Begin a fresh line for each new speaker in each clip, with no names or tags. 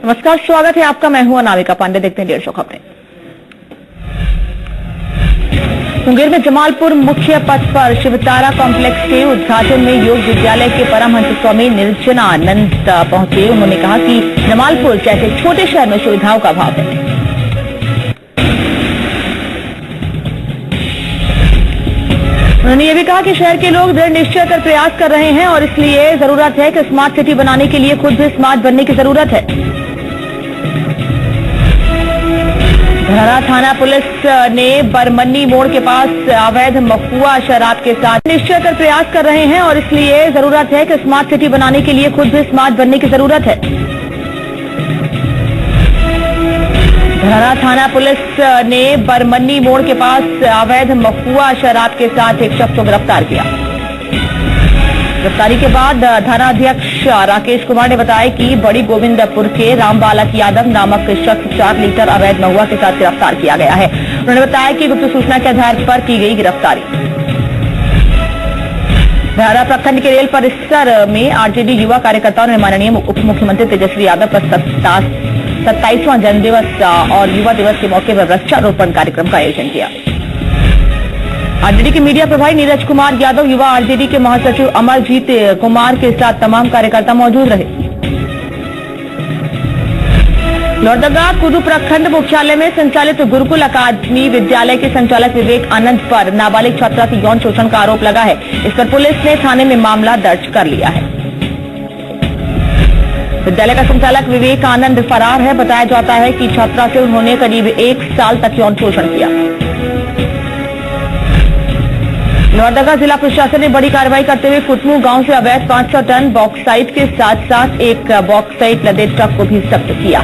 नमस्कार, स्वागत है आपका। मैं हूं अनामिका पांडे। देखते हैं 150 खबरें। मुंगेर में जमालपुर मुख्य पथ पर शिवतारा कॉम्प्लेक्स के उद्घाटन में योग विद्यालय के परमहंस स्वामी निर्जनानंद पहुंचे। उन्होंने कहा कि जमालपुर जैसे छोटे शहर में सुविधाओं का अभाव है। उन्होंने ये भी कहा कि शहर के लोग दृढ़ निश्चय कर प्रयास कर रहे हैं और इसलिए जरूरत है कि स्मार्ट सिटी बनाने के लिए खुद भी स्मार्ट बनने की जरूरत है। धरारा थाना पुलिस ने बरमन्नी मोड़ के पास अवैध महुआ शराब के साथ निश्चय कर प्रयास कर रहे हैं और इसलिए जरूरत है कि स्मार्ट सिटी बनाने के लिए खुद भी स्मार्ट बनने की जरूरत है। धरारा थाना पुलिस ने बरमन्नी मोड़ के पास अवैध महुआ शराब के साथ एक शख्स को गिरफ्तार किया। गिरफ्तारी के बाद थाना अध्यक्ष राकेश कुमार ने बताया कि बड़ी गोविंदपुर के रामबालक यादव नामक शख्स 4 लीटर अवैध महुआ के साथ गिरफ्तार किया गया है। उन्होंने बताया कि गुप्त सूचना के आधार पर की गई गिरफ्तारी। धरारा प्रखंड के रेल परिसर में आरजेडी युवा कार्यकर्ताओं ने माननीय उप मुख्यमंत्री तेजस्वी यादव का 27वां जन्मदिवस और युवा दिवस के मौके पर वृक्षारोपण कार्यक्रम का आयोजन किया। आरजेडी के मीडिया प्रभारी नीरज कुमार यादव, युवा आरजेडी के महासचिव अमरजीत कुमार के साथ तमाम कार्यकर्ता मौजूद रहे। लोहरदगा कुदू प्रखंड मुख्यालय में संचालित गुरुकुल अकादमी विद्यालय के संचालक विवेक आनंद पर नाबालिग छात्रा की यौन शोषण का आरोप लगा है। इस पर पुलिस ने थाने में मामला दर्ज कर लिया है। विद्यालय का संचालक विवेक आनंद फरार है। बताया जाता है कि छात्रा से उन्होंने करीब 1 साल तक यौन शोषण किया। लोहरदगा जिला प्रशासन ने बड़ी कार्रवाई करते हुए कुटमू गांव से अवैध 500 टन बॉक्साइट के साथ साथ एक बॉक्साइट लदे ट्रक को भी जब्त किया।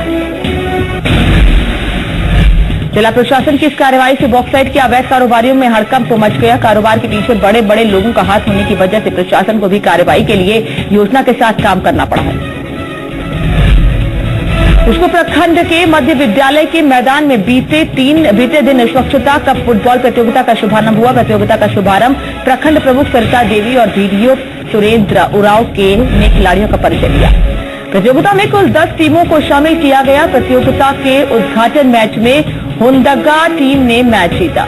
जिला प्रशासन की इस कार्रवाई से बॉक्साइट के अवैध कारोबारियों में हड़कंप मच गया। कारोबार के पीछे बड़े बड़े लोगों का हाथ होने की वजह से प्रशासन को भी कार्रवाई के लिए योजना के साथ काम करना पड़ा है। उसको प्रखंड के मध्य विद्यालय के मैदान में बीते दिन स्वच्छता कप फुटबॉल प्रतियोगिता का शुभारंभ हुआ। प्रतियोगिता का शुभारंभ प्रखंड प्रमुख सरिता देवी और डीडीओ सुरेंद्र उराव ने खिलाड़ियों का परिचय दिया। प्रतियोगिता में कुल 10 टीमों को शामिल किया गया। प्रतियोगिता के उद्घाटन मैच में हुंदगा टीम ने मैच जीता।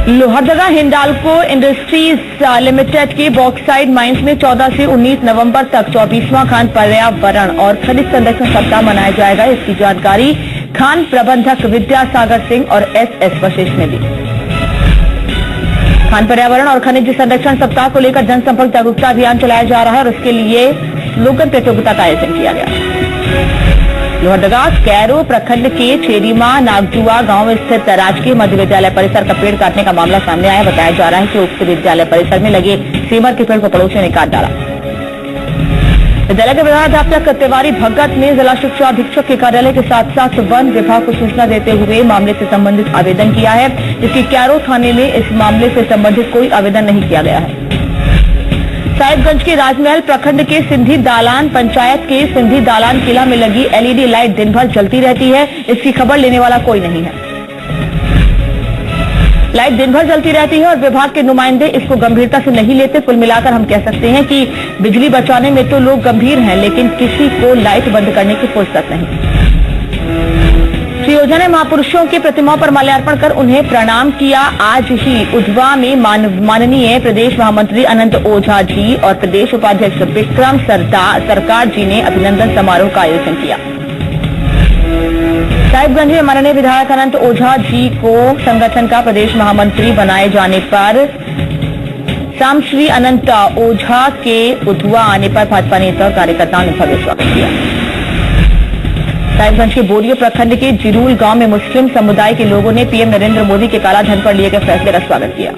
लोहरदगा हिंडाल्को इंडस्ट्रीज लिमिटेड के बॉक्साइड माइंस में 14 से 19 नवंबर तक 24वां खान पर्यावरण और खनिज संरक्षण सप्ताह मनाया जाएगा। इसकी जानकारी खान प्रबंधक विद्यासागर सिंह और एसएस वशिष्ठ ने दी। खान पर्यावरण और खनिज संरक्षण सप्ताह को लेकर जनसंपर्क जागरूकता अभियान चलाया जा रहा है और उसके लिए स्लोगन प्रतियोगिता का आयोजन किया गया। लोहरदगा कैरो प्रखंड के चेरीमा नागजुआ गांव स्थित राजकीय मध्य विद्यालय परिसर का पेड़ काटने का मामला सामने आया। बताया जा रहा है कि उक्त विद्यालय परिसर में लगे सेमर के पेड़ को पड़ोसियों ने काट डाला। विद्यालय के प्रधानाध्यापक तिवारी भगत ने जिला शिक्षा अधीक्षक के कार्यालय के साथ साथ वन विभाग को सूचना देते हुए मामले से संबंधित आवेदन किया है, जबकि कैरो थाने में इस मामले से संबंधित कोई आवेदन नहीं किया गया है। साहिबगंज के राजमहल प्रखंड के सिंधी दालान पंचायत के सिंधी दालान किला में लगी एलईडी लाइट दिन भर जलती रहती है। इसकी खबर लेने वाला कोई नहीं है। लाइट दिन भर जलती रहती है और विभाग के नुमाइंदे इसको गंभीरता से नहीं लेते। कुल मिलाकर हम कह सकते हैं कि बिजली बचाने में तो लोग गंभीर हैं, लेकिन किसी को लाइट बंद करने की फुर्सत नहीं। श्री ओझा ने महापुरुषों की प्रतिमाओं पर माल्यार्पण कर उन्हें प्रणाम किया। आज ही उधवा में माननीय प्रदेश महामंत्री अनंत ओझा जी और प्रदेश उपाध्यक्ष विक्रम सरकार जी ने अभिनंदन समारोह का आयोजन किया। साहिबगंज में माननीय विधायक अनंत ओझा जी को संगठन का प्रदेश महामंत्री बनाए जाने पर शाम श्री अनंत ओझा के उधवा आने पर भाजपा नेता और कार्यकर्ताओं ने भव्य स्वागत किया। साहिबगंज के बोरियो प्रखंड के जिरूल गांव में मुस्लिम समुदाय के लोगों ने पीएम नरेंद्र मोदी के काला धन पर लिए गए फैसले का स्वागत किया।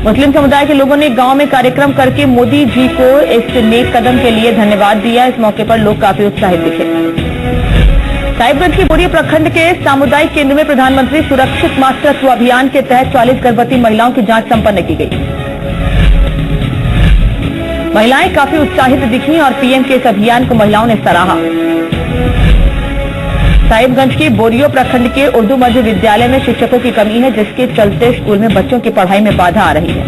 मुस्लिम समुदाय के लोगों ने गांव में कार्यक्रम करके मोदी जी को इस नेक कदम के लिए धन्यवाद दिया। इस मौके पर लोग काफी उत्साहित दिखे। साहिबगंज के बोरियो प्रखंड के सामुदायिक केंद्र में प्रधानमंत्री सुरक्षित मातृत्व अभियान के तहत 40 गर्भवती महिलाओं की जांच संपन्न की गई। महिलाएं काफी उत्साहित दिखी और पीएम के इस अभियान को महिलाओं ने सराहा। साहिबगंज के बोरियो प्रखंड के उर्दू मध्य विद्यालय में शिक्षकों की कमी है, जिसके चलते स्कूल में बच्चों की पढ़ाई में बाधा आ रही है।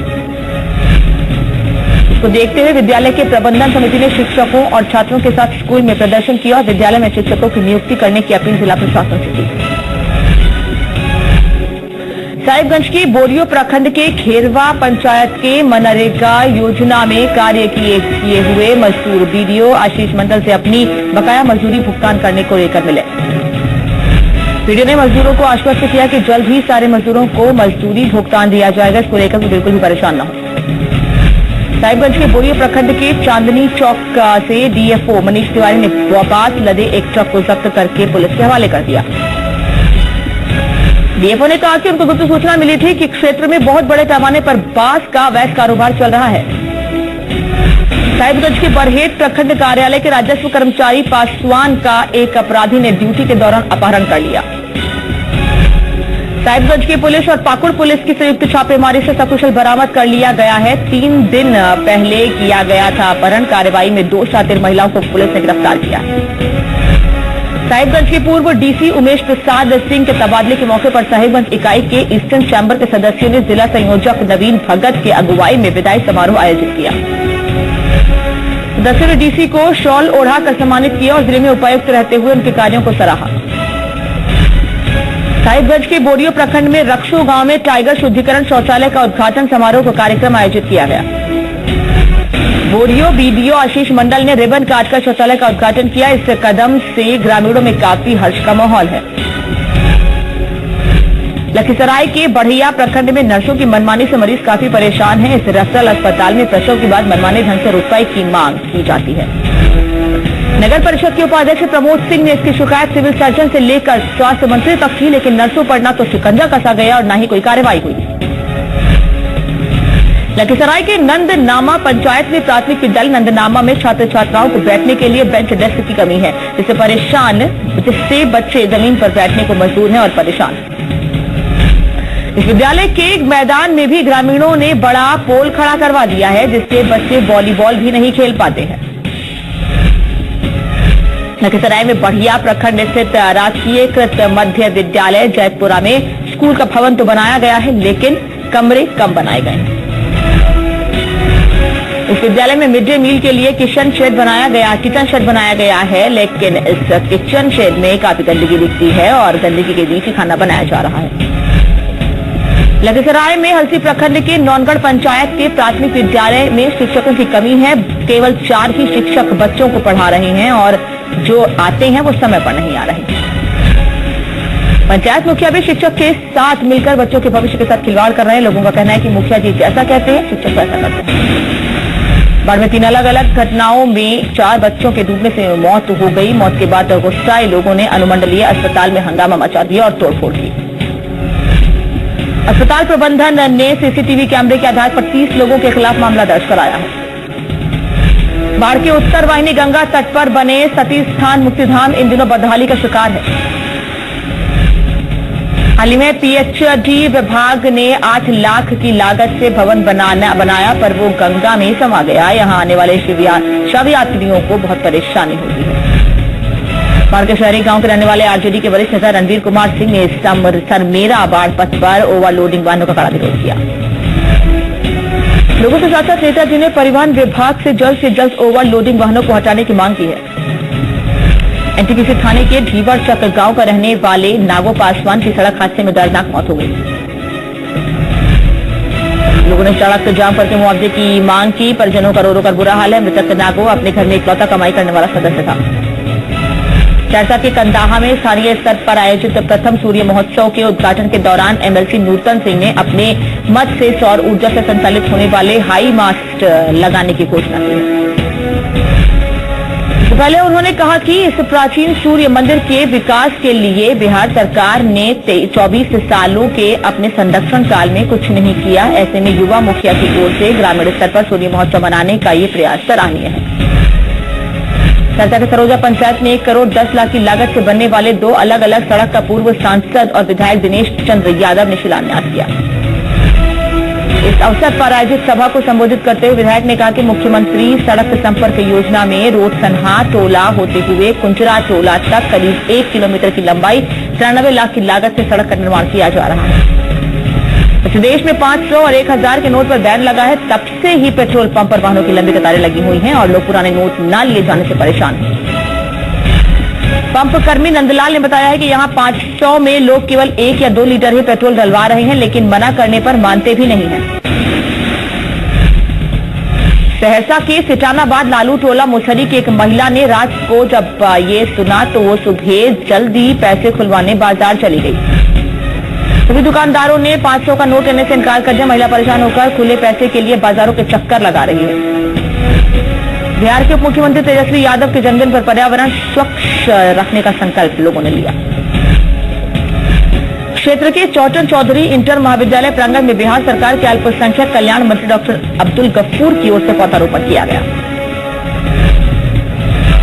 इसको देखते हुए विद्यालय के प्रबंधन समिति ने शिक्षकों और छात्रों के साथ स्कूल में प्रदर्शन किया और विद्यालय में शिक्षकों की नियुक्ति करने की अपील जिला प्रशासन से की। साहिबगंज के बोरियो प्रखंड के खेरवा पंचायत के मनरेगा योजना में कार्य किए हुए मजदूर बीडीओ आशीष मंडल से अपनी बकाया मजदूरी भुगतान करने को लेकर मिले। बीडीओ ने मजदूरों को आश्वस्त किया कि जल्द ही सारे मजदूरों को मजदूरी भुगतान दिया जाएगा, इसको लेकर बिल्कुल भी परेशान न हो। साहिबगंज के बोरियो प्रखंड के चांदनी चौक से डीएफओ मनीष तिवारी ने बांस लदे एक ट्रक को जब्त करके पुलिस के हवाले कर दिया। डीएफओ ने कहा कि उनको गुप्त सूचना मिली थी कि क्षेत्र में बहुत बड़े पैमाने पर बांस का अवैध कारोबार चल रहा है। साहिबगंज के बरहेट प्रखंड कार्यालय के राजस्व कर्मचारी पासवान का एक अपराधी ने ड्यूटी के दौरान अपहरण कर लिया। साहिबगंज की पुलिस और पाकुड़ पुलिस की संयुक्त छापेमारी से सकुशल बरामद कर लिया गया है। 3 दिन पहले किया गया था अपहरण। कार्रवाई में 2 शातिर महिलाओं को पुलिस ने गिरफ्तार किया। साहिबगंज के पूर्व डीसी उमेश प्रसाद सिंह के तबादले के मौके पर साहिबगंज इकाई के ईस्टर्न चैम्बर के सदस्यों ने जिला संयोजक नवीन भगत के अगुवाई में विदाई समारोह आयोजित किया। सदस्यों ने डीसी को शॉल ओढ़ाकर सम्मानित किया और जिले में उपायुक्त रहते हुए उनके कार्यों को सराहा। साहिबगंज के बोरियो प्रखंड में रक्षो गांव में टाइगर शुद्धिकरण शौचालय का उद्घाटन समारोह का कार्यक्रम आयोजित किया गया। बोरियो बीडीओ आशीष मंडल ने रिबन काटकर शौचालय का उद्घाटन किया। इस कदम से ग्रामीणों में काफी हर्ष का माहौल है। लखीसराय के बढ़िया प्रखंड में नर्सों की मनमानी से मरीज काफी परेशान हैं। इस रेफरल अस्पताल में प्रसव के बाद मनमाने ढंग से रुपए की मांग की जाती है। नगर परिषद के उपाध्यक्ष प्रमोद सिंह ने इसकी शिकायत सिविल सर्जन से लेकर स्वास्थ्य मंत्री तक की, लेकिन नर्सों पर न तो शिकंजा कसा गया और न ही कोई कार्रवाई हुई। लखीसराय के नंदनामा पंचायत में प्राथमिक विद्यालय नंदनामा में छात्र छात्राओं को बैठने के लिए बेंच डेस्क की कमी है, जिससे बच्चे जमीन पर बैठने को मजबूर हैं और परेशान। इस विद्यालय के मैदान में भी ग्रामीणों ने बड़ा पोल खड़ा करवा दिया है, जिससे बच्चे वॉलीबॉल भी नहीं खेल पाते हैं। लखीसराय में बढ़िया प्रखंड स्थित राजकीयकृत मध्य विद्यालय जयपुरा में स्कूल का भवन तो बनाया गया है, लेकिन कमरे कम बनाए गए हैं। इस विद्यालय में मिड डे मील के लिए किचन शेड बनाया गया है, लेकिन इस किचन शेड में काफी गंदगी दिखती है और गंदगी के बीच ही खाना बनाया जा रहा है। लखीसराय में हलसी प्रखंड के नौनगढ़ पंचायत के प्राथमिक विद्यालय में शिक्षकों की कमी है। केवल 4 ही शिक्षक बच्चों को पढ़ा रहे हैं और जो आते हैं वो समय पर नहीं आ रहे। पंचायत मुखिया भी शिक्षक के साथ मिलकर बच्चों के भविष्य के साथ खिलवाड़ कर रहे हैं। लोगों का कहना है कि मुखिया जी जैसा कहते हैं शिक्षक वैसा करते हैं। बाढ़ में 3 अलग अलग घटनाओं में 4 बच्चों के डूबने से मौत हो गई। मौत के बाद गुस्साए लोगों ने अनुमंडलीय अस्पताल में हंगामा मचा दिया और तोड़फोड़ की। अस्पताल प्रबंधन ने सीसीटीवी कैमरे के आधार पर 30 लोगों के खिलाफ मामला दर्ज कराया है। बाढ़ के उत्तर वाहिनी गंगा तट पर बने सती स्थान मुक्तिधाम इन दिनों बदहाली का शिकार है। हाल ही में पीएचडी विभाग ने 8 लाख की लागत से भवन बनाया, पर वो गंगा में समा गया। यहां आने वाले शव यात्रियों को बहुत परेशानी होती है। बाढ़ के शहरी गांव के रहने वाले आरजेडी के वरिष्ठ नेता रणवीर कुमार सिंह ने सरमेरा बाढ़ पथ पर ओवरलोडिंग वाहनों का कड़ा विरोध किया। लोगों के साथ साथ नेताजी ने परिवहन विभाग से जल्द ओवरलोडिंग वाहनों को हटाने की मांग की है। एनटीपीसी थाने के ढीवरचक गांव का रहने वाले नागो पासवान की सड़क हादसे में दर्दनाक मौत हो गई। लोगों ने सड़क जाम करके मुआवजे की मांग की। परिजनों का रो रो कर बुरा हाल है। मृतक नागो अपने घर में इकलौता कमाई करने वाला सदस्य था। सहरसा के कंदाहा में स्थानीय स्तर पर आयोजित प्रथम सूर्य महोत्सव के उद्घाटन के दौरान एमएलसी नूतन सिंह ने अपने मत से सौर ऊर्जा से संचालित होने वाले हाई मास्ट लगाने की घोषणा की है। पहले उन्होंने कहा कि इस प्राचीन सूर्य मंदिर के विकास के लिए बिहार सरकार ने 24 सालों के अपने संरक्षण काल में कुछ नहीं किया। ऐसे में युवा मुखिया की ओर से ग्रामीण स्तर पर सूर्य महोत्सव मनाने का ये प्रयास सराहनीय है। सहरसा के सरोजा पंचायत में 1 करोड़ 10 लाख की लागत से बनने वाले 2 अलग अलग सड़क का पूर्व सांसद और विधायक दिनेश चंद्र यादव ने शिलान्यास किया। इस अवसर पर आयोजित सभा को संबोधित करते हुए विधायक ने कहा कि मुख्यमंत्री सड़क संपर्क योजना में रोडसन्हा टोला होते हुए कुंजरा टोला तक करीब 1 किलोमीटर की लंबाई 93 लाख की लागत से सड़क का निर्माण किया जा रहा है। इस देश में 500 और 1000 के नोट पर बैन लगा है। तब से ही पेट्रोल पंप पर वाहनों की लंबी कतारें लगी हुई हैं और लोग पुराने नोट न लिए जाने से परेशान हैं। पंप कर्मी नंदलाल ने बताया है कि यहां 500 में लोग केवल 1 या 2 लीटर ही पेट्रोल डलवा रहे हैं, लेकिन मना करने पर मानते भी नहीं हैं। सहरसा के सिटानाबाद लालू टोला मुसहरी की एक महिला ने रात को जब ये सुना तो वो सुबह जल्दी पैसे खुलवाने बाजार चली गई। सभी दुकानदारों ने 500 का नोट लेने से इनकार कर दिया। महिला परेशान होकर खुले पैसे के लिए बाजारों के चक्कर लगा रही है। बिहार के उप मुख्यमंत्री तेजस्वी यादव के जन्मदिन पर पर्यावरण स्वच्छ रखने का संकल्प लोगों ने लिया। क्षेत्र के चौटन चौधरी इंटर महाविद्यालय प्रांगण में बिहार सरकार के अल्पसंख्यक कल्याण मंत्री डॉक्टर अब्दुल गफूर की ओर से पौधारोपण किया गया।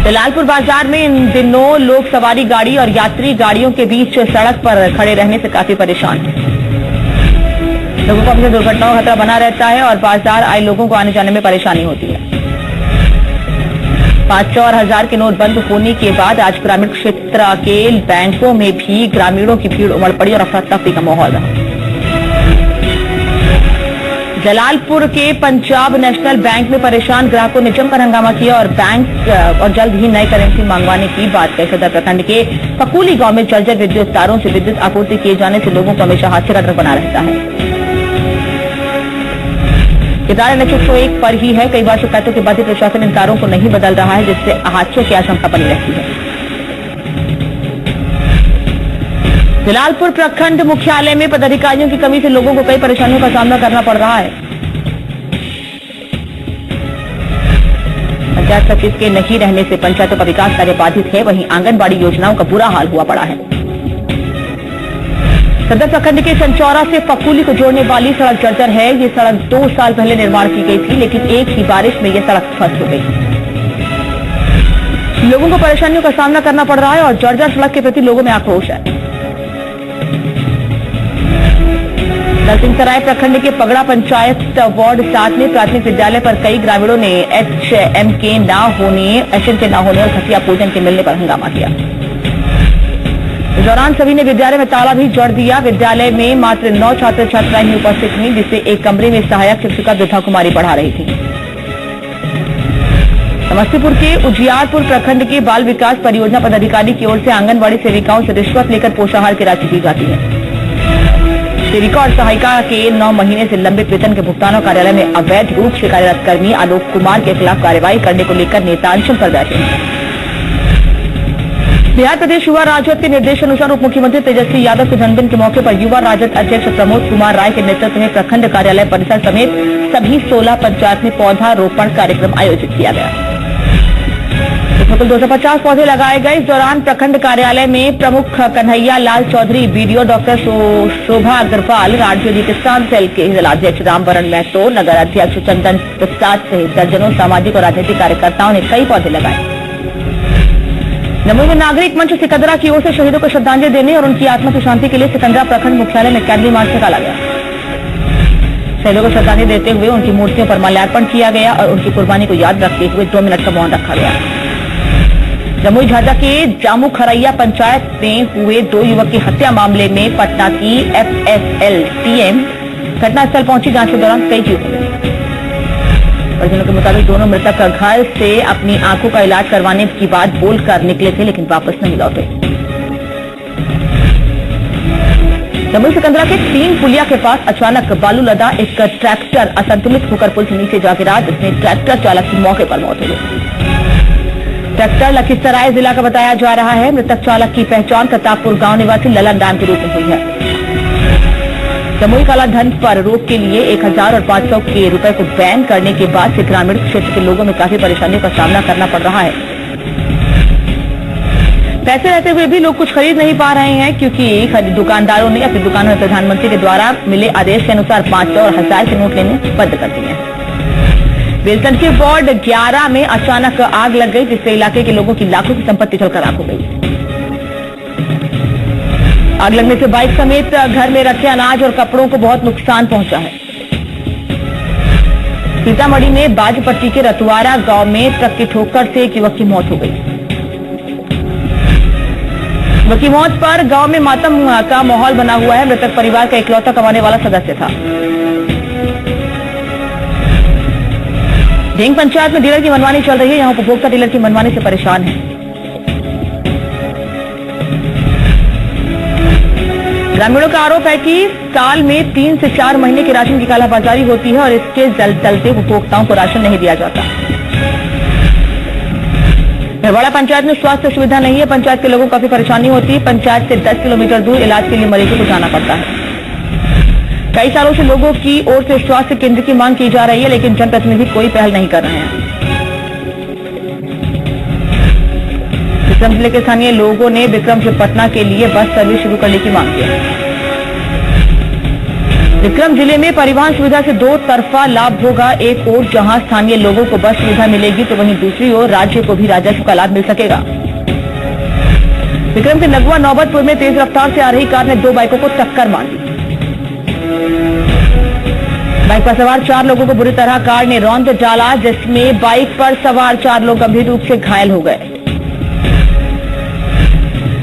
जलालपुर बाजार में इन दिनों लोग सवारी गाड़ी और यात्री गाड़ियों के बीच सड़क पर खड़े रहने से काफी परेशान हैं। लोगों को अपनी दुर्घटनाओं का खतरा बना रहता है और बाजार आए लोगों को आने जाने में परेशानी होती है। 500 और 1000 के नोट बंद होने के बाद आज ग्रामीण क्षेत्र के बैंकों में भी ग्रामीणों की भीड़ उमड़ पड़ी और अफरा तफरी का माहौल रहा। जलालपुर के पंजाब नेशनल बैंक में परेशान ग्राहकों ने जमकर हंगामा किया और बैंक और जल्द ही नई करेंसी मंगवाने की बात कही। सदर प्रखंड के पकूली गांव में जर्जर विद्युत तारों से विद्युत आपूर्ति किए जाने से लोगों को हमेशा हादसे का डर बना रहता है। ये तार NH 101 पर ही है। कई बार शिकायतों के बाद भी प्रशासन इन तारों को नहीं बदल रहा है, जिससे हादसों की आशंका बनी रहती है। जलालपुर प्रखंड मुख्यालय में पदाधिकारियों की कमी से लोगों को कई परेशानियों का सामना करना पड़ रहा है। पंचायत सचिव के नहीं रहने से पंचायतों का विकास कार्य बाधित है। वहीं आंगनबाड़ी योजनाओं का बुरा हाल हुआ पड़ा है। सदर प्रखंड के चंचौरा से पकूली को जोड़ने वाली सड़क जर्जर है। ये सड़क 2 साल पहले निर्माण की गई थी, लेकिन एक ही बारिश में यह सड़क ध्वस्त हो गई। लोगों को परेशानियों का सामना करना पड़ रहा है और जर्जर सड़क के प्रति लोगों में आक्रोश है। दलसिंहसराय प्रखंड के पगड़ा पंचायत वार्ड 7 में प्राथमिक विद्यालय पर कई ग्रामीणों ने HM के न होने और खटिया पूजन के मिलने पर हंगामा किया। इस दौरान सभी ने विद्यालय में ताला भी जड़ दिया। विद्यालय में मात्र 9 छात्र छात्राएं ही उपस्थित हुई, जिससे एक कमरे में सहायक शिक्षिका वृद्धा कुमारी पढ़ा रही थी। समस्तीपुर के उजियारपुर प्रखंड के बाल विकास परियोजना पदाधिकारी की ओर से आंगनबाड़ी सेविकाओं से रिश्वत लेकर पोषाहार की राशि दी जाती है। सेविका और सहायिका के 9 महीने से लंबित वेतन के भुगतान और कार्यालय में अवैध रूप से कार्यरत कर्मी आलोक कुमार के खिलाफ कार्रवाई करने को लेकर नेता अनशन पर बैठे हैं। बिहार प्रदेश युवा राजद के निर्देशानुसार उप मुख्यमंत्री तेजस्वी यादव के जन्मदिन के मौके पर युवा राजद अध्यक्ष प्रमोद कुमार राय के नेतृत्व में प्रखंड कार्यालय परिसर समेत सभी 16 पंचायत में पौधारोपण कार्यक्रम आयोजित किया गया। इसमें कुल 250 पौधे लगाए गए। इस दौरान प्रखंड कार्यालय में प्रमुख कन्हैया लाल चौधरी, बीडीओ डॉक्टर शोभा अग्रवाल, राज्य किसान सेल के जिलाध्यक्ष रामवरण महतो, नगर अध्यक्ष चंदन प्रसाद सहित दर्जनों सामाजिक और राजनीतिक कार्यकर्ताओं ने कई पौधे लगाए। जमुई में नागरिक मंच सिकंदरा की ओर से शहीदों को श्रद्धांजलि देने और उनकी आत्मा की शांति के लिए सिकंदरा प्रखंड मुख्यालय में कैंडल मार्च निकाला गया। शहीदों को श्रद्धांजलि देते हुए उनकी मूर्तियों पर माल्यार्पण किया गया और उनकी कुर्बानी को याद रखते हुए 2 मिनट का मौन रखा गया। जमुई झाझा के जामू खरैया पंचायत में हुए 2 युवक की हत्या मामले में पटना की FSL टीम घटनास्थल पहुंची। जांच के दौरान कई जीव हुए। परिजनों के मुताबिक दोनों मृतक घर से अपनी आंखों का इलाज करवाने की बात बोलकर निकले थे, लेकिन वापस नहीं लौटे। जमुई सिकंदरा के 3 पुलिया के पास अचानक बालू लदा एक ट्रैक्टर असंतुलित होकर पुल से नीचे जा गिरा, जिसमें ट्रैक्टर चालक की मौके पर मौत हो गई। ट्रैक्टर लखीसराय जिला का बताया जा रहा है। मृतक चालक की पहचान प्रतापपुर गांव निवासी ललन राम के रूप में हुई है। जमुई काला धन पर रोक के लिए 1000 और 500 के रुपए को बैन करने के बाद से ग्रामीण क्षेत्र के लोगों में काफी परेशानियों का सामना करना पड़ रहा है। पैसे रहते हुए भी लोग कुछ खरीद नहीं पा रहे हैं, क्योंकि दुकानदारों ने अपनी दुकानों में प्रधानमंत्री के द्वारा मिले आदेश के अनुसार 500 और 1000 के नोट लेने बंद कर दिए हैं। बेलसंड के वार्ड 11 में अचानक आग लग गई, जिससे इलाके के लोगों की लाखों की संपत्ति जलकर राख हो गई। आग लगने से बाइक समेत घर में रखे अनाज और कपड़ों को बहुत नुकसान पहुंचा है। सीतामढ़ी में बाजपट्टी के रतवारा गांव में ट्रक की ठोकर से एक युवक की मौत हो गई। उनकी मौत पर गांव में मातम का माहौल बना हुआ है। मृतक परिवार का इकलौता कमाने वाला सदस्य था। ढेंग पंचायत में डीलर की मनमानी चल रही है। यहां उपभोक्ता डीलर की मनमानी से परेशान है। ग्रामीणों का आरोप है कि साल में 3 से 4 महीने की राशन की कालाबाजारी होती है और इसके चलते उपभोक्ताओं को राशन नहीं दिया जाता। भरवाड़ा पंचायत में स्वास्थ्य सुविधा नहीं है। पंचायत के लोगों को काफी परेशानी होती है। पंचायत से 10 किलोमीटर दूर इलाज के लिए मरीजों को जाना पड़ता है। कई सालों से लोगों की ओर से स्वास्थ्य केंद्र की मांग की जा रही है, लेकिन जनप्रतिनिधि कोई पहल नहीं कर रहे हैं। विक्रम जिले के स्थानीय लोगों ने विक्रम से पटना के लिए बस सर्विस शुरू करने की मांग की है। विक्रम जिले में परिवहन सुविधा से 2 तरफा लाभ होगा। एक ओर जहां स्थानीय लोगों को बस सुविधा मिलेगी, तो वहीं दूसरी ओर राज्य को भी राजस्व का लाभ मिल सकेगा। विक्रम के नगवा नौबतपुर में तेज रफ्तार से आ रही कार ने 2 बाइकों को टक्कर मार दी। बाइक पर सवार 4 लोगों को बुरी तरह कार ने रौंद डाला, जिसमें बाइक पर सवार 4 लोग गंभीर रूप से घायल हो गए।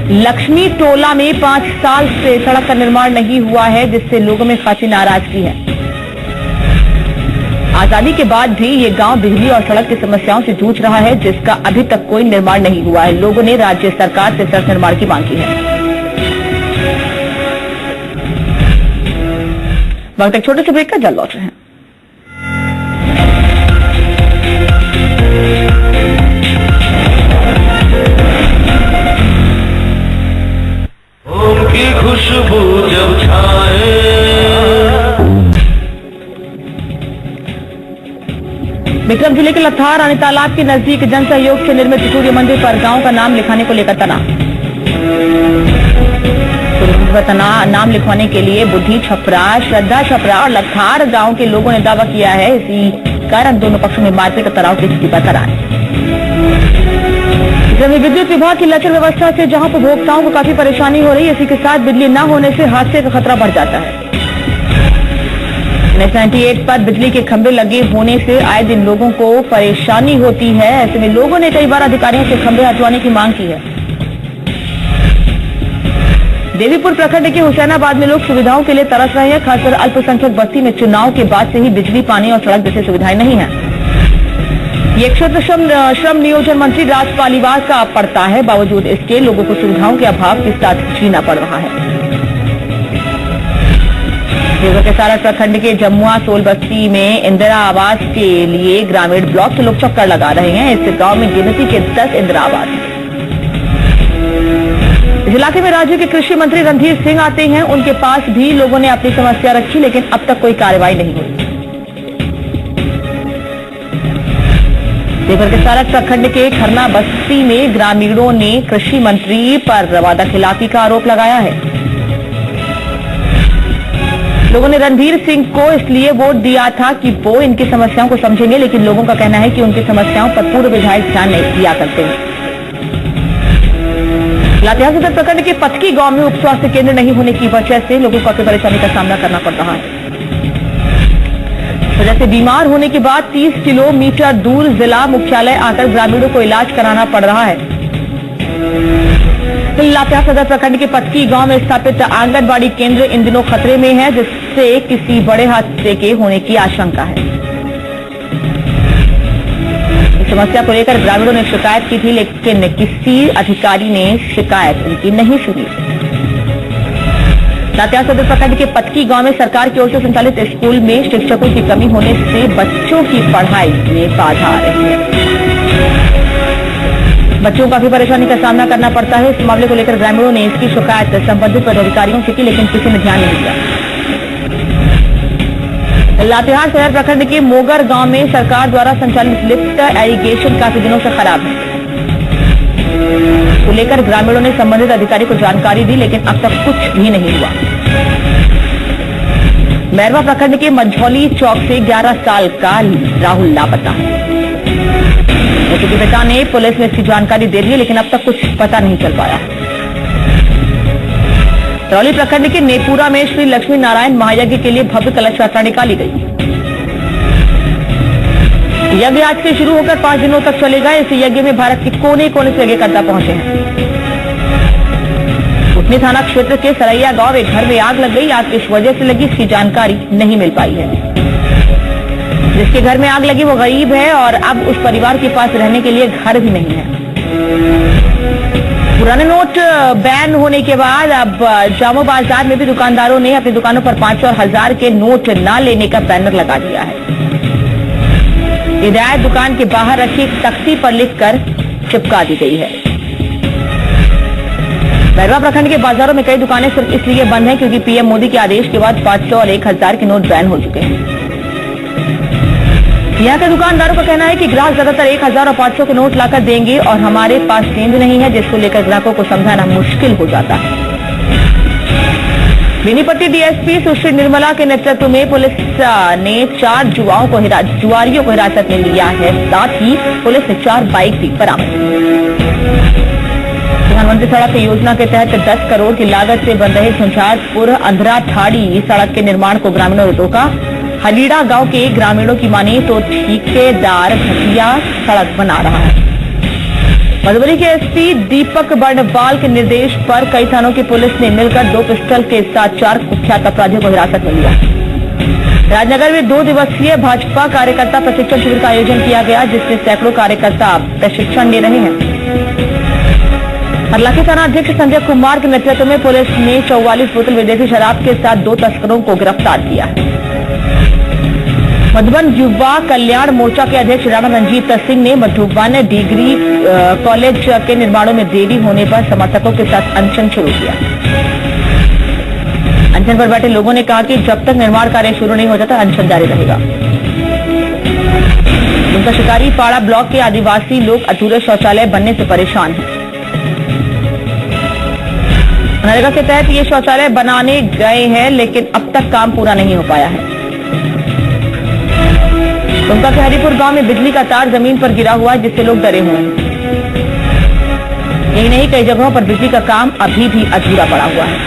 लक्ष्मी टोला में 5 साल से सड़क का निर्माण नहीं हुआ है, जिससे लोगों में खासी नाराजगी है। आजादी के बाद भी ये गांव बिजली और सड़क की समस्याओं से जूझ रहा है, जिसका अभी तक कोई निर्माण नहीं हुआ है। लोगों ने राज्य सरकार से सड़क निर्माण की मांग की है। वक्त एक छोटे से ब्रेक का जल्द लौट रहे हैं।
की खुशबू जब छाए।
विक्रम जिले के लथार रानी तालाब के नजदीक जन सहयोग से निर्मित सूर्य मंदिर पर गांव का नाम लिखाने को लेकर तनाव। नाम लिखवाने के लिए बुद्धि छपरा, श्रद्धा छपरा और लथार गांव के लोगों ने दावा किया है। इसी कारण दोनों पक्षों में मारपीट और तनाव की स्थिति बरकरार है। विद्युत विभाग की लचर व्यवस्था से जहां उपभोक्ताओं को काफी परेशानी हो रही है, इसी के साथ बिजली न होने से हादसे का खतरा बढ़ जाता है। NH 98 पर बिजली के खंभे लगे होने से आए दिन लोगों को परेशानी होती है। ऐसे में लोगों ने कई बार अधिकारियों से खंभे हटवाने की मांग की है। देवीपुर प्रखंड के हुसैनाबाद में लोग सुविधाओं के लिए तरस रहे हैं। खासकर अल्पसंख्यक बस्ती में चुनाव के बाद से ही बिजली, पानी और सड़क जैसी सुविधाएं नहीं है। ये क्षेत्र श्रम नियोजन मंत्री राज पालीवाल का पड़ता है। बावजूद इसके लोगों को सुविधाओं के अभाव के साथ जीना पड़ रहा है। देवघर के सारा प्रखंड के जमुआ सोल बस्ती में इंदिरा आवास के लिए ग्रामीण ब्लॉक से लोग चक्कर लगा रहे हैं। इस गांव में गिनती के 10 इंदिरा आवास हैं। इस इलाके में राज्य के कृषि मंत्री रणधीर सिंह आते हैं। उनके पास भी लोगों ने अपनी समस्या रखी, लेकिन अब तक कोई कार्रवाई नहीं हुई। देवघर के सारक प्रखंड के खरना बस्ती में ग्रामीणों ने कृषि मंत्री पर वादाखिलाफी का आरोप लगाया है। लोगों ने रणधीर सिंह को इसलिए वोट दिया था कि वो इनकी समस्याओं को समझेंगे, लेकिन लोगों का कहना है कि उनकी समस्याओं पर पूर्व विधायक ध्यान नहीं दिया करते हैं। लातेहार सदर प्रखंड के पथकी गांव में उप स्वास्थ्य केंद्र नहीं होने की वजह से लोगों को काफी परेशानी का सामना करना पड़ रहा है। वजह से बीमार होने के बाद 30 किलोमीटर दूर जिला मुख्यालय आकर ग्रामीणों को इलाज कराना पड़ रहा है। लातेहार सदर प्रखंड के पटकी गांव में स्थापित आंगनबाड़ी केंद्र इन दिनों खतरे में है, जिससे किसी बड़े हादसे के होने की आशंका है। इस समस्या को लेकर ग्रामीणों ने शिकायत की थी, लेकिन किसी अधिकारी ने शिकायत उनकी नहीं सुनी। लातेहार सदर प्रखंड के पटकी गांव में सरकार की ओर से संचालित स्कूल में शिक्षकों की कमी होने से बच्चों की पढ़ाई में बाधा आ रही है। बच्चों को काफी परेशानी का सामना करना पड़ता है। इस मामले को लेकर ग्रामीणों ने इसकी शिकायत संबंधित पदाधिकारियों से की, लेकिन किसी ने ध्यान नहीं दिया। लातेहार शहर प्रखंड के मोगर गांव में सरकार द्वारा संचालित लिफ्ट इरिगेशन काफी दिनों से खराब है। को लेकर ग्रामीणों ने संबंधित अधिकारी को जानकारी दी, लेकिन अब तक कुछ भी नहीं हुआ। मैरवा प्रखंड के मंझौली चौक से 11 साल का राहुल लापता है। उसके पिता ने पुलिस में इसकी जानकारी दे दी है, लेकिन अब तक कुछ पता नहीं चल पाया। तरौली प्रखंड के नेपुरा में श्री लक्ष्मी नारायण महायज्ञ के लिए भव्य कलश यात्रा निकाली गई। यज्ञ आज से शुरू होकर 5 दिनों तक चलेगा। इस यज्ञ में भारत के कोने कोने से यज्ञकर्ता पहुंचे हैं। बुकनी थाना क्षेत्र के सरैया गांव एक घर में आग लग गई। आग किस वजह से लगी इसकी जानकारी नहीं मिल पाई है। जिसके घर में आग लगी वो गरीब है और अब उस परिवार के पास रहने के लिए घर भी नहीं है। पुराने नोट बैन होने के बाद अब जामो बाजार में भी दुकानदारों ने अपनी दुकानों पर 500 और 1000 के नोट न लेने का बैनर लगा दिया है। हिदायत दुकान के बाहर रखी एक तख्ती पर लिखकर चिपका दी गई है। बैरवा प्रखंड के बाजारों में कई दुकानें सिर्फ इसलिए बंद हैं क्योंकि पीएम मोदी के आदेश के बाद 500 और 1000 के नोट बैन हो चुके हैं। यहाँ के दुकानदारों का कहना है कि ग्राहक ज्यादातर 1000 और 500 के नोट लाकर देंगे और हमारे पास चेंज नहीं है, जिसको लेकर ग्राहकों को समझाना मुश्किल हो जाता है। बेनीपट्टी डीएसपी सुश्री निर्मला के नेतृत्व में पुलिस ने 4 जुआरियों को हिरासत में लिया है। साथ ही पुलिस ने 4 बाइक भी बरामद की। प्रधानमंत्री सड़क योजना के तहत 10 करोड़ की लागत से बन रहे झंझारपुर अंधरा ठाड़ी सड़क के निर्माण को ग्रामीणों ने रोका। हलीड़ा गांव के ग्रामीणों की माने तो ठेकेदार घटिया सड़क बना रहा है। मधुबनी के एसपी दीपक बर्णवाल के निर्देश पर कई थानों की पुलिस ने मिलकर 2 पिस्टल के साथ 4 कुख्यात अपराधियों को हिरासत में लिया। राजनगर में 2 दिवसीय भाजपा कार्यकर्ता प्रशिक्षण शिविर का आयोजन किया गया, जिसमें सैकड़ों कार्यकर्ता प्रशिक्षण ले रहे हैं। हरलाखी थाना अध्यक्ष संजय कुमार के नेतृत्व में पुलिस ने 44 बोतल विदेशी शराब के साथ 2 तस्करों को गिरफ्तार किया है। मधुबन युवा कल्याण मोर्चा के अध्यक्ष राणा रंजीत सिंह ने मधुबन डिग्री कॉलेज के निर्माणों में देरी होने पर समर्थकों के साथ अनशन शुरू किया। अनशन पर बैठे लोगों ने कहा कि जब तक निर्माण कार्य शुरू नहीं हो जाता अनशन जारी रहेगा। उनका शिकारी पाड़ा ब्लॉक के आदिवासी लोग अधूरे शौचालय बनने से परेशान हैं। मनरेगा के तहत ये शौचालय बनाने गए हैं, लेकिन अब तक काम पूरा नहीं हो पाया है। दुमका के हरिपुर गांव में बिजली का तार जमीन पर गिरा हुआ है, जिससे लोग डरे हुए हैं। यही नहीं, कई जगहों पर बिजली का काम अभी भी अधूरा पड़ा हुआ है।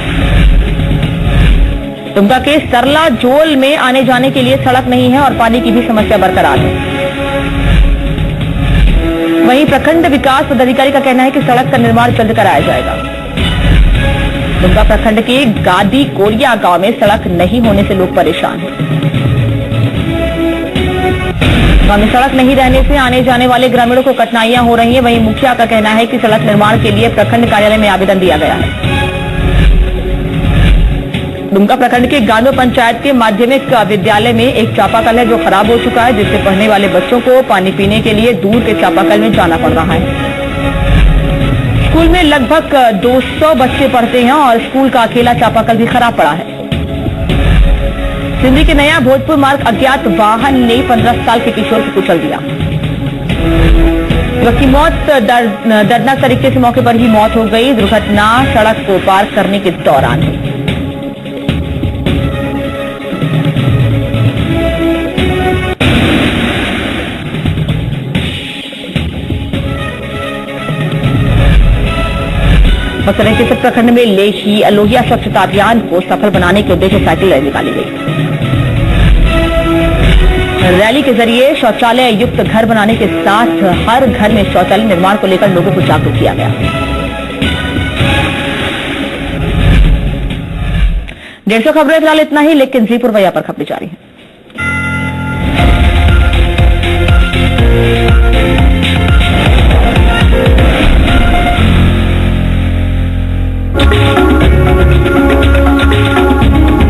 दुमका के सरला जोल में आने जाने के लिए सड़क नहीं है और पानी की भी समस्या बरकरार है। वहीं प्रखंड विकास पदाधिकारी का कहना है कि सड़क का निर्माण जल्द कराया जाएगा। दुमका प्रखंड के गादी कोरिया गांव में सड़क नहीं होने से लोग परेशान हैं। गांव में सड़क नहीं रहने से आने जाने वाले ग्रामीणों को कठिनाइयां हो रही हैं। वहीं मुखिया का कहना है कि सड़क निर्माण के लिए प्रखंड कार्यालय में आवेदन दिया गया है। दुमका प्रखंड के गांधो पंचायत के माध्यमिक विद्यालय में एक चापाकल है जो खराब हो चुका है, जिससे पढ़ने वाले बच्चों को पानी पीने के लिए दूर के चापाकल में जाना पड़ रहा है। स्कूल में लगभग 200 बच्चे पढ़ते हैं और स्कूल का अकेला चापाकल भी खराब पड़ा है। सिंधी के नया भोजपुर मार्ग अज्ञात वाहन ने 15 साल के किशोर को कुचल दिया। युवक की मौत दर्दनाक तरीके से मौके पर ही मौत हो गई। दुर्घटना सड़क को पार करने के दौरान हुई। बक्सर के प्रखंड में लेही अलोहिया स्वच्छता अभियान को सफल बनाने के उद्देश्य साइकिल रैली निकाली गई। रैली के जरिए शौचालय युक्त घर बनाने के साथ हर घर में शौचालय निर्माण को लेकर लोगों को जागरूक किया गया। 150 खबरें फिलहाल इतना ही, लेकिन जी पुरवैया पर खबरें जारी हैं।